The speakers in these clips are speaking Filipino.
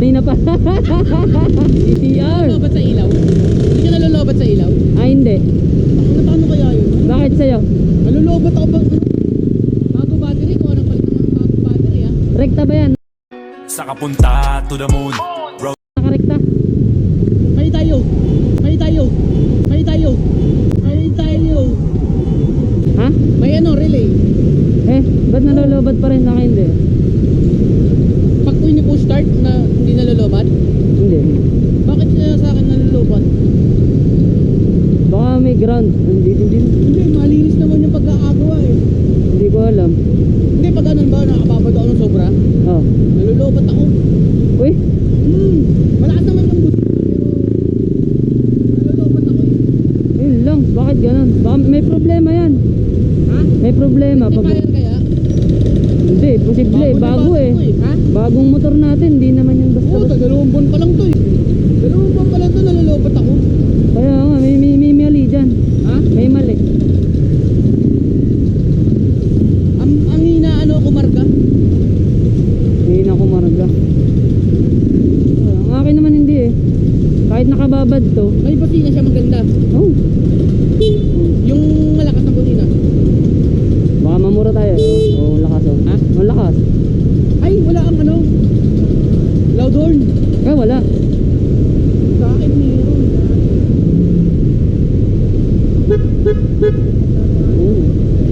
kanina pa. CCR. Nalolobat sa ilaw? Hindi ka nalolobat sa ilaw? Ah, hindi. Paano kaya yun? Bakit sa'yo? Nalolobat ako ba? Bago battery ko, anong palit ng bago battery ha? Rekta ba yan? Sa kapunta to the moon. Nakarekta? May tayo! May tayo! May tayo! May tayo! Ha? May ano, relay. Eh, ba't nalolobat pa rin? Naka hindi. Pag po ni push start na hindi nalolobat, Hindi. bakit siya sa akin nalolobat? Baka may ground. Hindi. Hindi, malinis naman yung pagkakagawa eh. Hindi ko alam. Hindi, pag ganun ba, nakababad ako ng sobra, Oh. nalolobat ako. Uy, Malakas naman yung bus. Pero nalolobat ako eh. yun lang. Bakit ganun? Baka may problema yan. Ha? May problema. Rectifier kaya? Hindi, posible. na Bago eh. ito Ha? Bagong motor natin. Hindi naman yung Oo, basta-basta. dalawang buwan pa lang to eh. Dalawang buwan pa lang to, nalolobat ako. Kaya nga, may mali dyan. Ha? May mali. Ang hina ano ko marka? Hindi na kumarga. Ang akin naman hindi eh. Kahit nakababad to. May basina siya maganda. Oh. Yung malakas na busina. Baka mamura tayo. Oh, lakas oh. Ha? Ang lakas. Ay, wala ang ano. Loud horn. Eh, wala. Sa akin meron.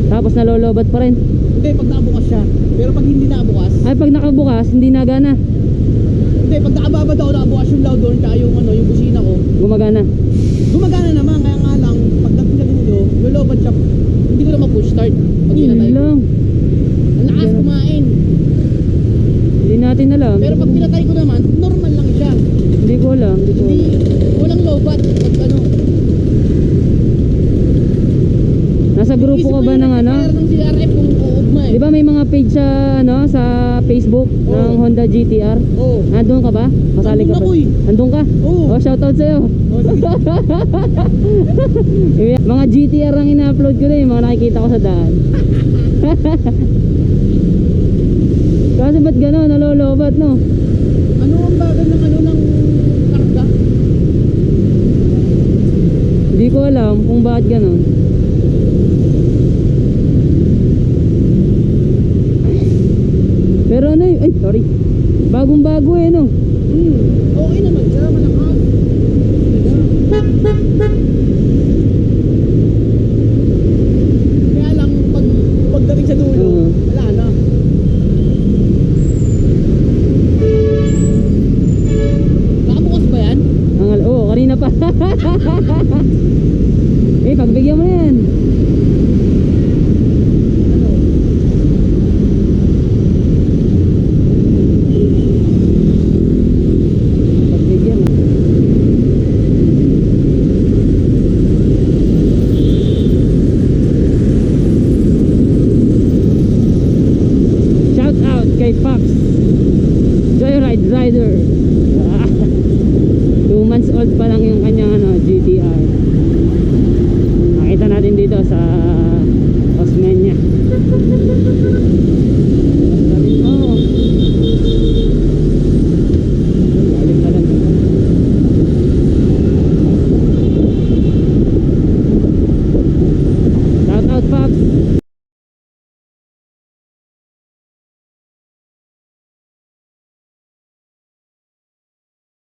Tapos nalolobat pa rin. Hindi, pag nakabukas siya. Pero pag hindi nakabukas, Ay, pag nakabukas, hindi nagana. hindi, pag nakababad ako nakabukas yung loud horn tsaka yung ano, yung busina ko, Gumagana. gumagana naman. Kaya nga lang, pagdating ka dito, lolobat siya. Hindi ko na ma-push start. Pag Yun pinatay ko. lang. Ang lakas kumain. Hindi natin alam. Pero pag pinatay ko naman, normal lang siya. Hindi ko alam. Hindi ko Hindi, alam. walang lobat. Pag ano. Nasa grupo Isip ka mo ba yung ng ano? rectifier ng CRF kung uugma eh. Di ba may mga page sa ano sa Facebook ng Oo. Honda GTR? Oo. Nandun ka ba? Kasali ka Nandun ba? ako eh. Nandun ka? Oo. Oh, shoutout sa'yo. Oh, sige. Mga GTR ang ina-upload ko na yung mga nakikita ko sa daan. Kasi ba't gano'n? Nalolobat, no? Ano ang bagal ng ano ng karga? Hindi ko alam kung bakit gano'n. Pero ano ay sorry. Bagong bago eh, no? Okay naman siya, malakas. Kaya lang, pagdating sa dulo, wala na. Nakabukas ba yan? Oo, kanina pa.